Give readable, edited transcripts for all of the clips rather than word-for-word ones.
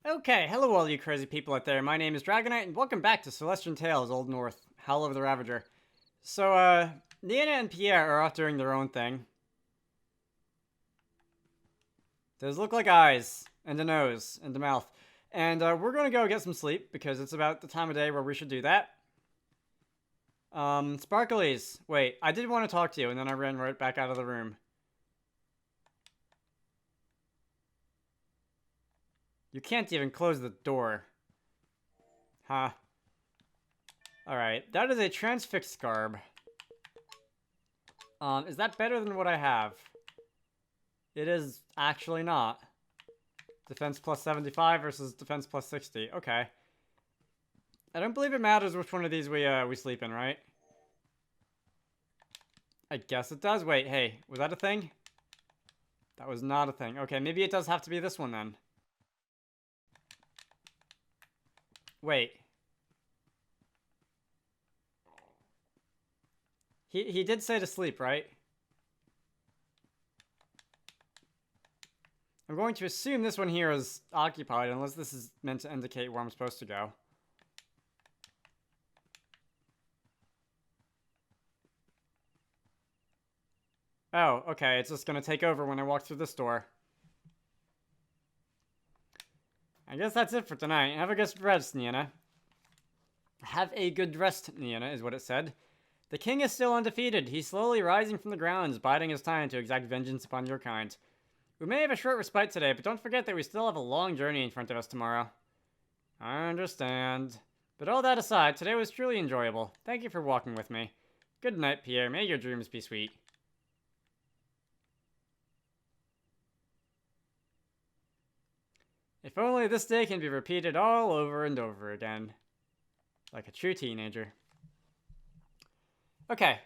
Okay, hello all you crazy people out there. My name is Dragonite, and welcome back to Celestian Tales, Old North, Howl of the Ravager. So, Nina and Pierre are off doing their own thing. Those look like eyes, and a nose, and a mouth. And, we're gonna go get some sleep, because it's about the time of day where we should do that. Sparklies. Wait, I did want to talk to you, and then I ran right back out of the room. You can't even close the door. Huh. Alright, that is a transfixed garb. Is that better than what I have? It is actually not. Defense plus 75 versus defense plus 60. Okay. I don't believe it matters which one of these we sleep in, right? I guess it does. Wait, hey, was that a thing? That was not a thing. Okay, maybe it does have to be this one then. Wait. He did say to sleep, right? I'm going to assume this one here is occupied, unless this is meant to indicate where I'm supposed to go. Oh, okay, it's just gonna take over when I walk through this door. I guess that's it for tonight. Have a good rest, Niana. Have a good rest, Niana, is what it said. The king is still undefeated. He's slowly rising from the grounds, biding his time to exact vengeance upon your kind. We may have a short respite today, but don't forget that we still have a long journey in front of us tomorrow. I understand. But all that aside, today was truly enjoyable. Thank you for walking with me. Good night, Pierre. May your dreams be sweet. If only this day can be repeated all over and over again. Like a true teenager. Okay.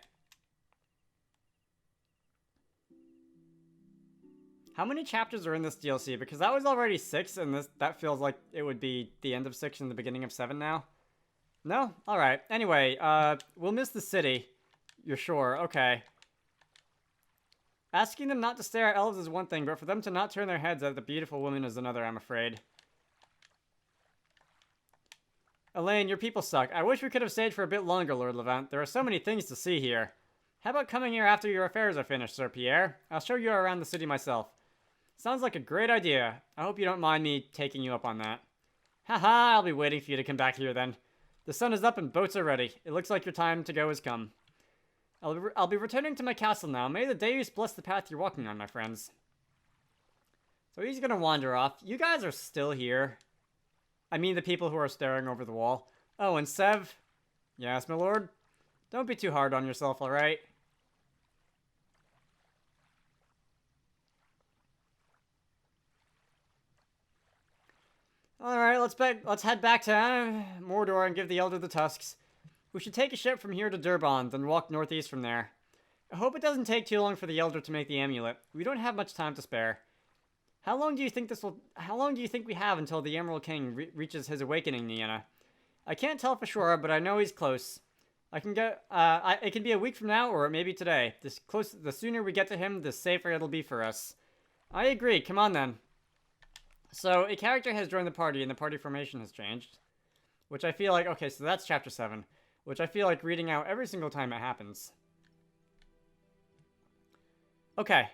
How many chapters are in this DLC? Because that was already 6, and that feels like it would be the end of 6 and the beginning of 7 now. No? Alright. Anyway, we'll miss the city. You're sure. Okay. Asking them not to stare at elves is one thing, but for them to not turn their heads at the beautiful woman is another, I'm afraid. Elaine, your people suck. I wish we could have stayed for a bit longer, Lord Levant. There are so many things to see here. How about coming here after your affairs are finished, Sir Pierre? I'll show you around the city myself. Sounds like a great idea. I hope you don't mind me taking you up on that. Haha, I'll be waiting for you to come back here then. The sun is up and boats are ready. It looks like your time to go has come. I'll be returning to my castle now. May the Deus bless the path you're walking on, my friends. So he's gonna wander off. You guys are still here. I mean the people who are staring over the wall. Oh, and Sev? Yes, my lord? Don't be too hard on yourself, alright? Alright, let's head back to Mordor and give the Elder the tusks. We should take a ship from here to Durban, then walk northeast from there. I hope it doesn't take too long for the Elder to make the amulet. We don't have much time to spare. How long do you think we have until the Emerald King reaches his awakening, Niana? I can't tell for sure, but I know he's close. It can be a week from now, or maybe today. The sooner we get to him, the safer it'll be for us. I agree. Come on, then. So, a character has joined the party, and the party formation has changed. Which I feel like... Okay, so that's Chapter 7. Which I feel like reading out every single time it happens. Okay.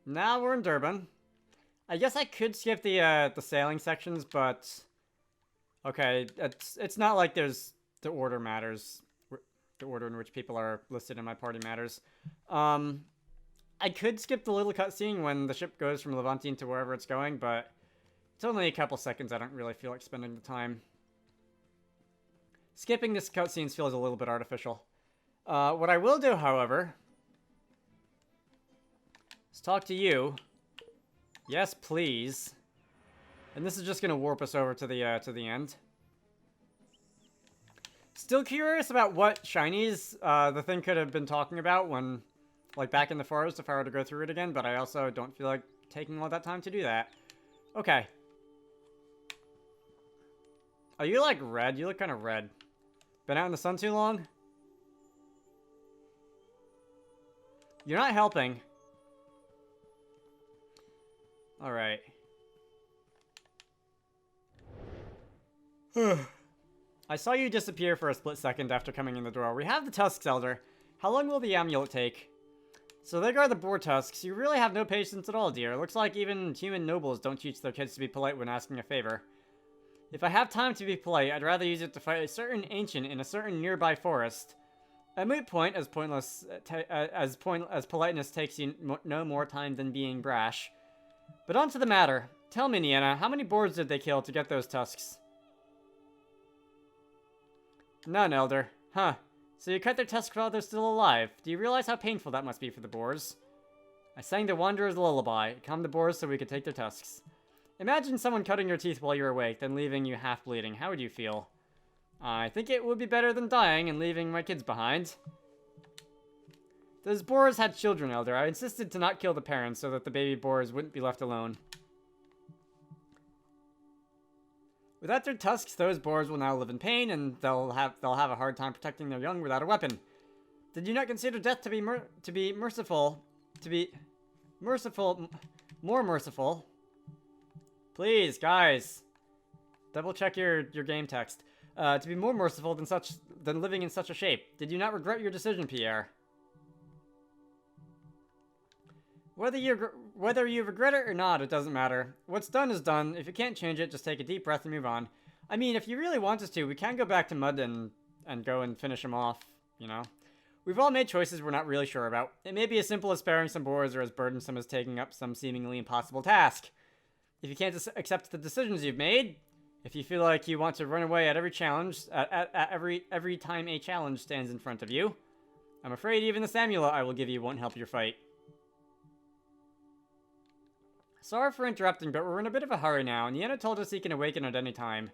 Now we're in Durban. I guess I could skip the sailing sections, but... Okay, it's not like there's... The order matters. The order in which people are listed in my party matters. I could skip the little cutscene when the ship goes from Levantine to wherever it's going, but... It's only a couple seconds. I don't really feel like spending the time. Skipping this cutscene feels a little bit artificial. What I will do, however... is talk to you. Yes, please. And this is just gonna warp us over to the end. Still curious about what shinies the thing could have been talking about when, like, back in the forest if I were to go through it again, but I also don't feel like taking all that time to do that. Okay. Are you, like, red? You look kind of red. Been out in the sun too long? You're not helping. Alright. I saw you disappear for a split second after coming in the door. We have the tusks, Elder. How long will the amulet take? So there are the boar tusks. You really have no patience at all, dear. Looks like even human nobles don't teach their kids to be polite when asking a favor. If I have time to be polite, I'd rather use it to fight a certain ancient in a certain nearby forest. A moot point, as politeness takes you no more time than being brash. But on to the matter. Tell me, Nienna, how many boars did they kill to get those tusks? None, Elder. Huh. So you cut their tusks while they're still alive. Do you realize how painful that must be for the boars? I sang the Wanderer's lullaby. It calmed the boars so we could take their tusks. Imagine someone cutting your teeth while you're awake, then leaving you half bleeding. How would you feel? I think it would be better than dying and leaving my kids behind. Those boars had children, Elder. I insisted to not kill the parents so that the baby boars wouldn't be left alone. Without their tusks, those boars will now live in pain, and they'll have a hard time protecting their young without a weapon. Did you not consider death to be merciful? More merciful? Please, guys, double check your game text. To be more merciful than living in such a shape. Did you not regret your decision, Pierre? Whether you regret it or not, it doesn't matter. What's done is done. If you can't change it, just take a deep breath and move on. I mean, if you really want us to, we can go back to Mud and go and finish him off, you know? We've all made choices we're not really sure about. It may be as simple as sparing some boars or as burdensome as taking up some seemingly impossible task. If you can't accept the decisions you've made, if you feel like you want to run away at every challenge, every time a challenge stands in front of you, I'm afraid even the amulet I will give you won't help your fight. Sorry for interrupting, but we're in a bit of a hurry now, and Nienna told us he can awaken at any time.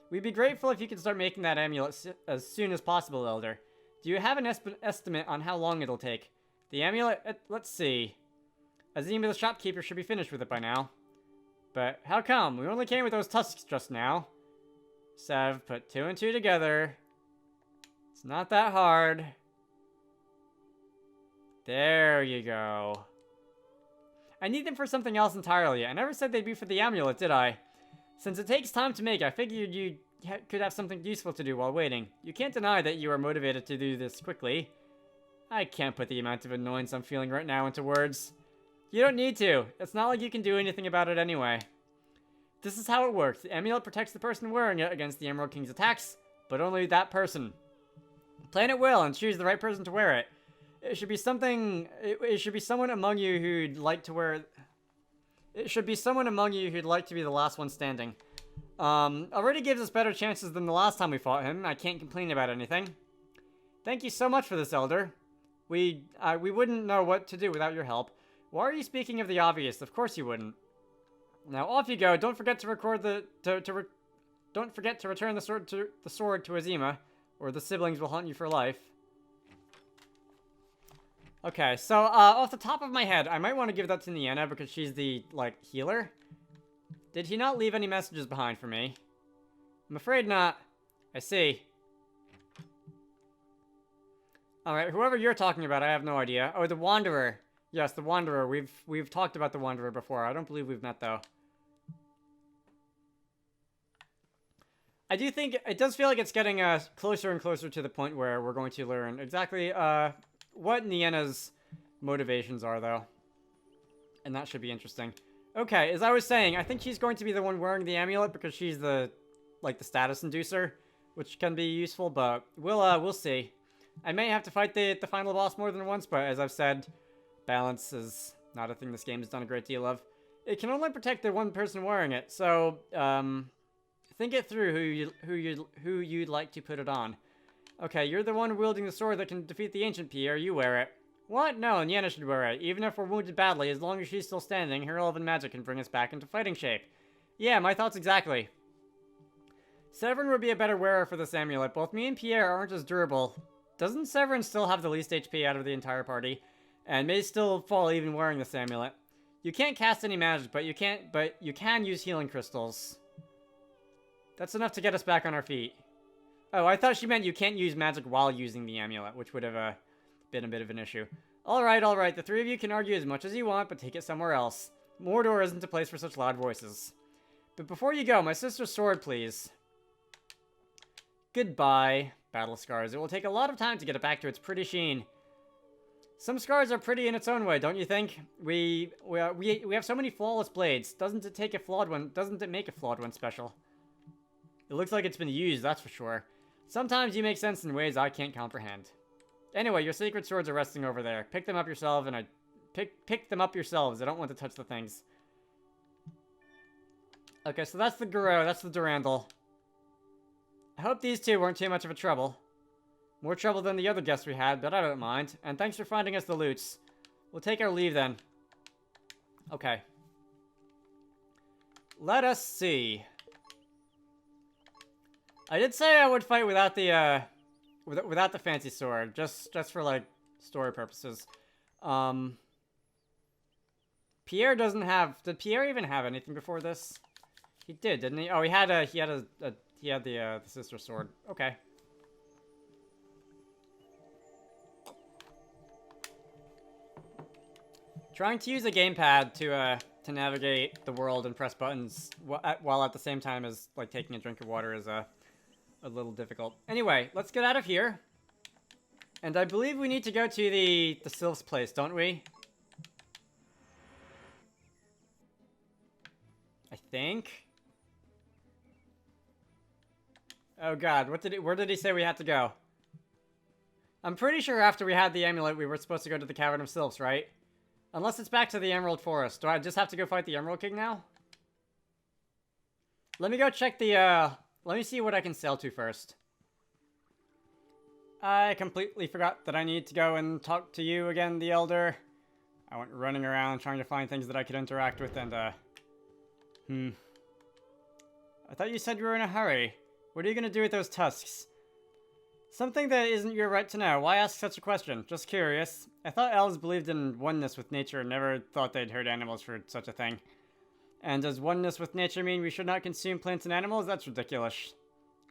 We'd be grateful if you could start making that amulet as soon as possible, Elder. Do you have an estimate on how long it'll take? The amulet, let's see. Azima the shopkeeper should be finished with it by now. But how come? We only came with those tusks just now. Sev, put 2 and 2 together. It's not that hard. There you go. I need them for something else entirely. I never said they'd be for the amulet, did I? Since it takes time to make, I figured you could have something useful to do while waiting. You can't deny that you are motivated to do this quickly. I can't put the amount of annoyance I'm feeling right now into words. You don't need to. It's not like you can do anything about it anyway. This is how it works. The amulet protects the person wearing it against the Emerald King's attacks, but only that person. Plan it well and choose the right person to wear it. It should be something. It should be someone among you who'd like to wear. It should be someone among you who'd like to be the last one standing. Already gives us better chances than the last time we fought him. I can't complain about anything. Thank you so much for this, Elder. We wouldn't know what to do without your help. Why are you speaking of the obvious? Of course you wouldn't. Now off you go. Don't forget to don't forget to return the sword to Azima, or the siblings will haunt you for life. Okay, so off the top of my head, I might want to give that to Nienna because she's the healer. Did he not leave any messages behind for me? I'm afraid not. I see. Alright, whoever you're talking about, I have no idea. Oh, the Wanderer. Yes, the Wanderer. We've talked about the Wanderer before. I don't believe we've met, though. I do think it does feel like it's getting closer and closer to the point where we're going to learn exactly what Nienna's motivations are, though. And that should be interesting. Okay, as I was saying, I think she's going to be the one wearing the amulet because she's the status inducer, which can be useful, but we'll see. I may have to fight the final boss more than once, but as I've said, balance is not a thing this game has done a great deal of. It can only protect the one person wearing it, so think it through who you'd like to put it on. Okay, you're the one wielding the sword that can defeat the ancient Pierre. You wear it. What? No, Nienna should wear it. Even if we're wounded badly, as long as she's still standing, her elven magic can bring us back into fighting shape. Yeah, my thoughts exactly. Severin would be a better wearer for this amulet. Both me and Pierre aren't as durable. Doesn't Severin still have the least HP out of the entire party? And may still fall even wearing this amulet. You can't cast any magic, but you can use healing crystals. That's enough to get us back on our feet. Oh, I thought she meant you can't use magic while using the amulet, which would have been a bit of an issue. Alright, the three of you can argue as much as you want, but take it somewhere else. Mordor isn't a place for such loud voices. But before you go, my sister's sword, please. Goodbye, battle scars. It will take a lot of time to get it back to its pretty sheen. Some scars are pretty in its own way, don't you think? We have so many flawless blades. Doesn't it make a flawed one special? It looks like it's been used, that's for sure. Sometimes you make sense in ways I can't comprehend. Anyway, your sacred swords are resting over there. Pick them up yourself, and pick them up yourselves. I don't want to touch the things. Okay, so that's the Garou, that's the Durandal. I hope these two weren't too much of a trouble. More trouble than the other guests we had, but I don't mind. And thanks for finding us the loots. We'll take our leave then. Okay. Let us see. I did say I would fight without the without the fancy sword, just for like story purposes. Pierre doesn't have. Did Pierre even have anything before this? He did, didn't he? Oh, he had the sister sword. Okay. Trying to use a gamepad to navigate the world and press buttons while at the same time as like taking a drink of water is a little difficult. Anyway, let's get out of here. And I believe we need to go to the Sylph's place, don't we? I think. Oh god, where did he say we had to go? I'm pretty sure after we had the amulet we were supposed to go to the Cavern of Sylphs, right? Unless it's back to the Emerald Forest. Do I just have to go fight the Emerald King now? Let me go check the, let me see what I can sell to first. I completely forgot that I need to go and talk to you again, the Elder. I went running around trying to find things that I could interact with and, I thought you said you were in a hurry. What are you gonna do with those tusks? Something that isn't your right to know. Why ask such a question? Just curious. I thought elves believed in oneness with nature and never thought they'd hurt animals for such a thing. And does oneness with nature mean we should not consume plants and animals? That's ridiculous.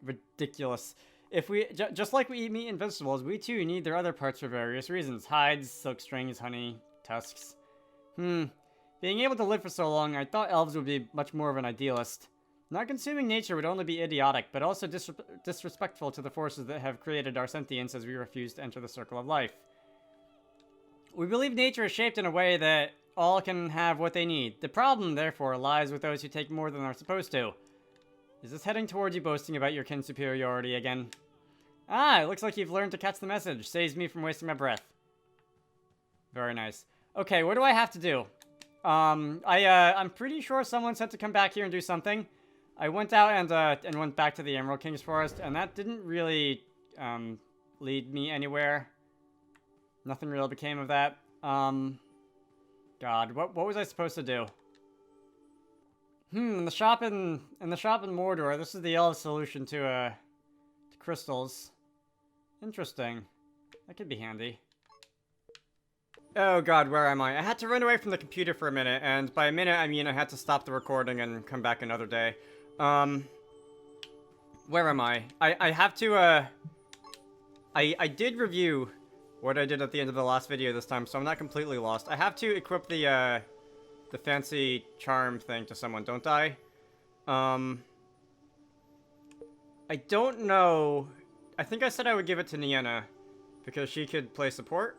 Ridiculous. If we, just like we eat meat and vegetables, we too need their other parts for various reasons. Hides, silk strings, honey, tusks. Being able to live for so long, I thought elves would be much more of an idealist. Not consuming nature would only be idiotic, but also disrespectful to the forces that have created our sentience as we refuse to enter the circle of life. We believe nature is shaped in a way that all can have what they need. The problem, therefore, lies with those who take more than they're supposed to. Is this heading towards you boasting about your kin's superiority again? Ah, it looks like you've learned to catch the message. Saves me from wasting my breath. Very nice. Okay, what do I have to do? I'm pretty sure someone said to come back here and do something. I went out and went back to the Emerald King's Forest, and that didn't really, lead me anywhere. Nothing real became of that. God, what was I supposed to do? In the shop in Mordor, this is the elf solution to crystals. Interesting. That could be handy. Oh god, where am I? I had to run away from the computer for a minute, and by a minute I mean I had to stop the recording and come back another day. Where am I? I have to, I did review what I did at the end of the last video this time, so I'm not completely lost. I have to equip the fancy charm thing to someone, don't I? I don't know. I think I said I would give it to Nienna, because she could play support,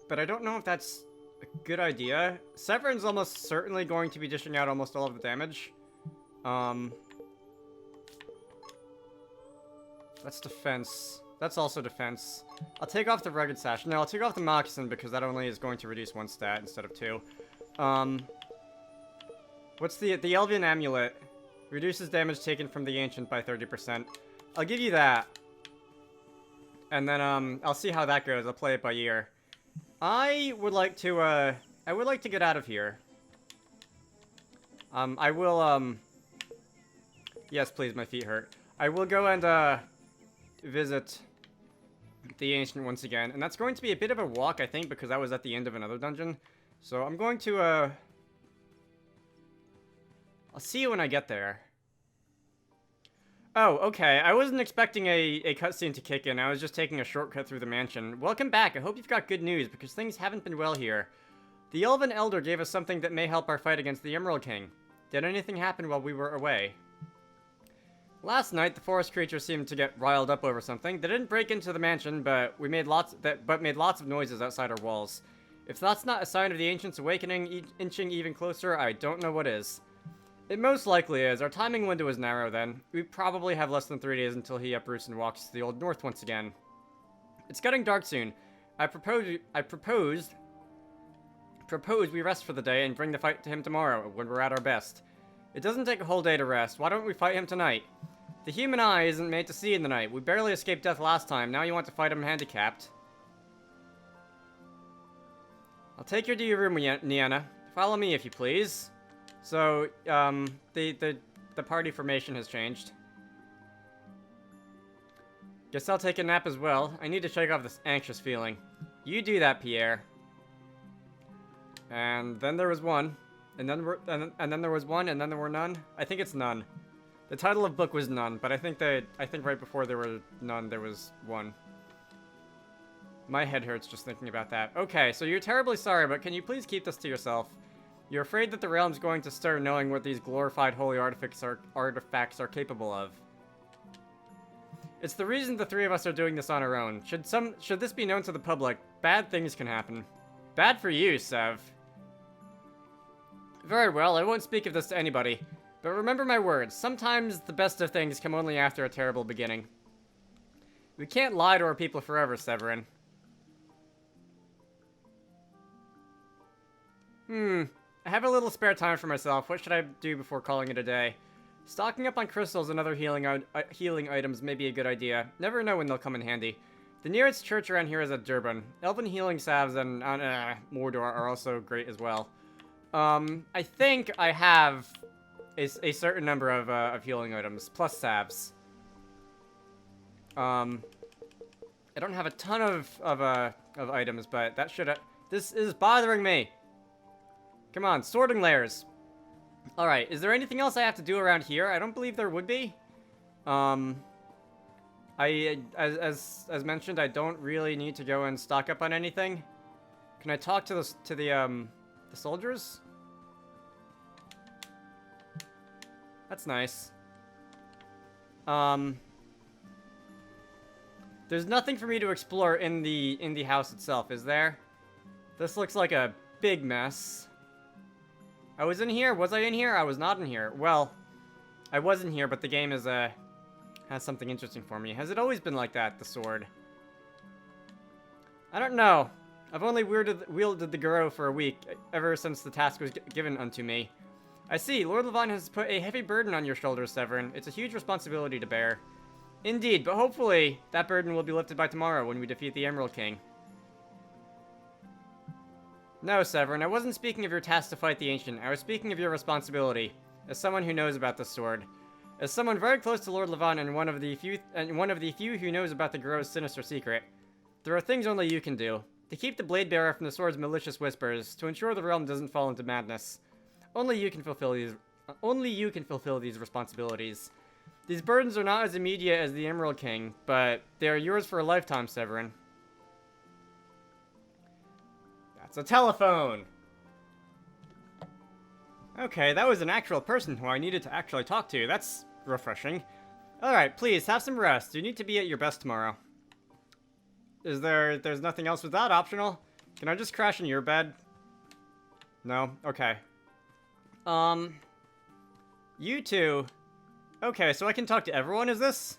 but I don't know if that's a good idea. Severin's almost certainly going to be dishing out almost all of the damage. That's defense. That's also defense. I'll take off the Rugged Sash. No, I'll take off the Moccasin because that only is going to reduce one stat instead of two. What's the Elven Amulet? Reduces damage taken from the Ancient by 30%. I'll give you that. And then, I'll see how that goes. I'll play it by ear. I would like to get out of here. I will, yes, please, my feet hurt. I will go and, visit the Ancient once again. And that's going to be a bit of a walk, I think, because that was at the end of another dungeon. So I'm going to, I'll see you when I get there. Oh, okay. I wasn't expecting a cutscene to kick in. I was just taking a shortcut through the mansion. Welcome back. I hope you've got good news, because things haven't been well here. The Elven Elder gave us something that may help our fight against the Emerald King. Did anything happen while we were away? Last night, the forest creatures seemed to get riled up over something. They didn't break into the mansion, but made lots of noises outside our walls. If that's not a sign of the Ancients awakening, inching even closer, I don't know what is. It most likely is. Our timing window is narrow then. We probably have less than 3 days until he uproots and walks to the Old North once again. It's getting dark soon. I propose we rest for the day and bring the fight to him tomorrow when we're at our best. It doesn't take a whole day to rest. Why don't we fight him tonight? The human eye isn't made to see in the night. We barely escaped death last time. Now you want to fight him handicapped. I'll take you to your room, Nienna. Follow me if you please. So, the party formation has changed. Guess I'll take a nap as well. I need to shake off this anxious feeling. You do that, Pierre. And then there was one. And then there was one, and then there were none. I think it's none. The title of book was none, but I think right before there were none, there was one. My head hurts just thinking about that. Okay, so you're terribly sorry, but can you please keep this to yourself? You're afraid that the realm's going to stir knowing what these glorified holy artifacts are capable of. It's the reason the three of us are doing this on our own. Should this be known to the public, bad things can happen. Bad for you, Sev. Very well, I won't speak of this to anybody. But remember my words, sometimes the best of things come only after a terrible beginning. We can't lie to our people forever, Severin. I have a little spare time for myself. What should I do before calling it a day? Stocking up on crystals and other healing items may be a good idea. Never know when they'll come in handy. The nearest church around here is at Durban. Elven healing salves and Mordor are also great as well. I think I have a certain number of healing items, plus salves. I don't have a ton of items, but that should... This is bothering me. Come on, sorting layers. Alright, is there anything else I have to do around here? I don't believe there would be. As mentioned, I don't really need to go and stock up on anything. Can I talk to the soldiers? That's nice. There's nothing for me to explore in the house itself, is there? This looks like a big mess. I was in here. Was I in here? I was not in here. Well, I was in here, but the game is has something interesting for me. Has it always been like that, the sword? I don't know. I've only wielded the Garo for a week, ever since the task was given unto me. I see, Lord Levon has put a heavy burden on your shoulders, Severin. It's a huge responsibility to bear. Indeed, but hopefully that burden will be lifted by tomorrow when we defeat the Emerald King. No, Severin, I wasn't speaking of your task to fight the Ancient. I was speaking of your responsibility, as someone who knows about this sword. As someone very close to Lord Levon and one of the few who knows about the Garo's sinister secret. There are things only you can do. To keep the blade bearer from the sword's malicious whispers, to ensure the realm doesn't fall into madness. Only you can fulfill these responsibilities. These burdens are not as immediate as the Emerald King, but they are yours for a lifetime, Severin. That's a telephone! Okay, that was an actual person who I needed to actually talk to. That's refreshing. Alright, please, have some rest. You need to be at your best tomorrow. There's nothing else with that optional? Can I just crash in your bed? No? Okay. You two... Okay, so I can talk to everyone, is this?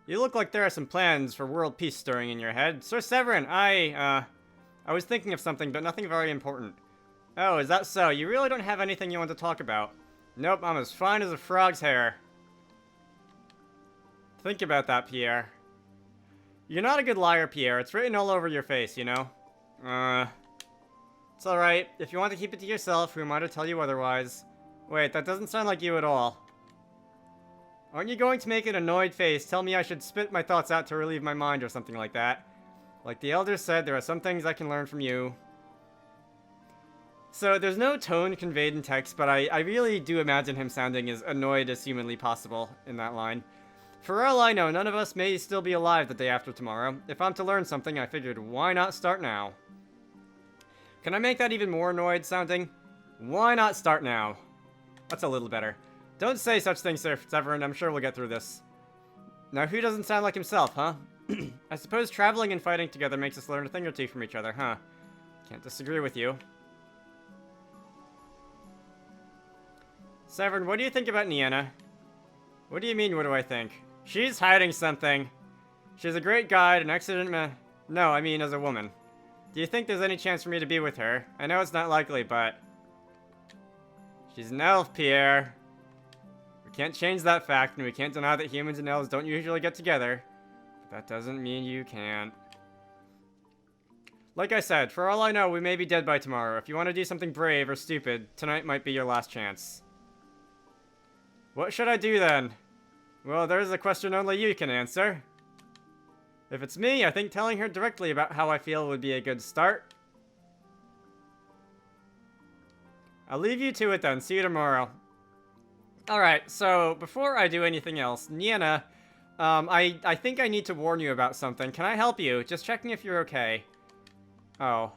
You look like there are some plans for world peace stirring in your head. Sir Severin, I was thinking of something, but nothing very important. Oh, is that so? You really don't have anything you want to talk about? Nope, I'm as fine as a frog's hair. Think about that, Pierre. You're not a good liar, Pierre. It's written all over your face, you know? It's alright. If you want to keep it to yourself, who am I to tell you otherwise? Wait, that doesn't sound like you at all. Aren't you going to make an annoyed face, tell me I should spit my thoughts out to relieve my mind or something like that? Like the elders said, there are some things I can learn from you. So, there's no tone conveyed in text, but I really do imagine him sounding as annoyed as humanly possible in that line. For all I know, none of us may still be alive the day after tomorrow. If I'm to learn something, I figured, why not start now? Can I make that even more annoyed sounding? Why not start now? That's a little better. Don't say such things, Severin. I'm sure we'll get through this. Now, who doesn't sound like himself, huh? I suppose traveling and fighting together makes us learn a thing or two from each other, huh? Can't disagree with you. Severin, what do you think about Nienna? What do you mean, what do I think? She's hiding something. She's a great guide, an excellent No, I mean as a woman. Do you think there's any chance for me to be with her? I know it's not likely, but... She's an elf, Pierre. We can't change that fact, and we can't deny that humans and elves don't usually get together. But that doesn't mean you can't. Like I said, for all I know, we may be dead by tomorrow. If you want to do something brave or stupid, tonight might be your last chance. What should I do then? Well, there's a question only you can answer. If it's me, I think telling her directly about how I feel would be a good start. I'll leave you to it then. See you tomorrow. Alright, so before I do anything else, Nienna, I think I need to warn you about something. Can I help you? Just checking if you're okay. Oh.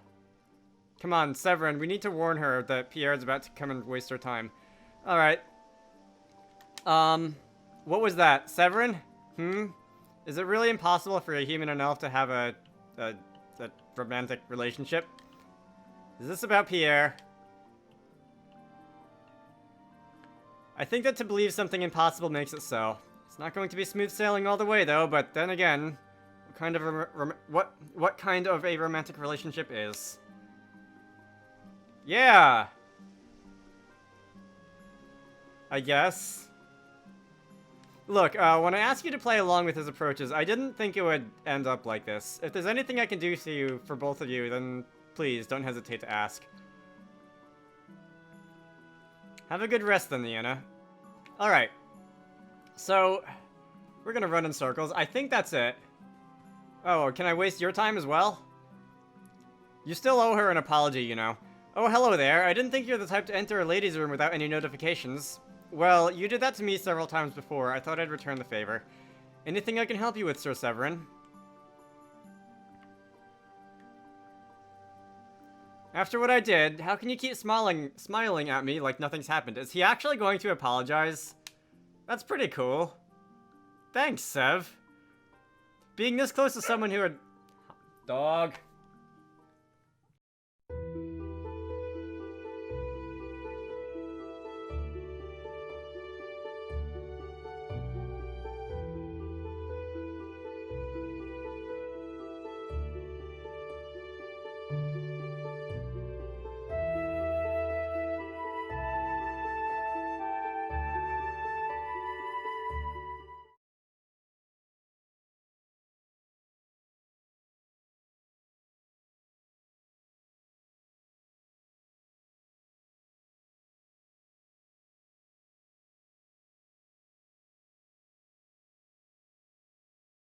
Come on, Severin, we need to warn her that Pierre's about to come and waste her time. Alright. What was that? Severin? Is it really impossible for a human and elf to have a romantic relationship? Is this about Pierre? I think that to believe something impossible makes it so. It's not going to be smooth sailing all the way, though, but then again, what kind of a romantic relationship is? Yeah! I guess. Look, when I asked you to play along with his approaches, I didn't think it would end up like this. If there's anything I can do for both of you, then please, don't hesitate to ask. Have a good rest then, Nienna. Alright. So, we're gonna run in circles. I think that's it. Oh, can I waste your time as well? You still owe her an apology, you know. Oh, hello there. I didn't think you're the type to enter a ladies' room without any notifications. Well, you did that to me several times before. I thought I'd return the favor. Anything I can help you with, Sir Severin? After what I did, how can you keep smiling at me like nothing's happened? Is he actually going to apologize? That's pretty cool. Thanks, Sev. Being this close to someone who had... Dog.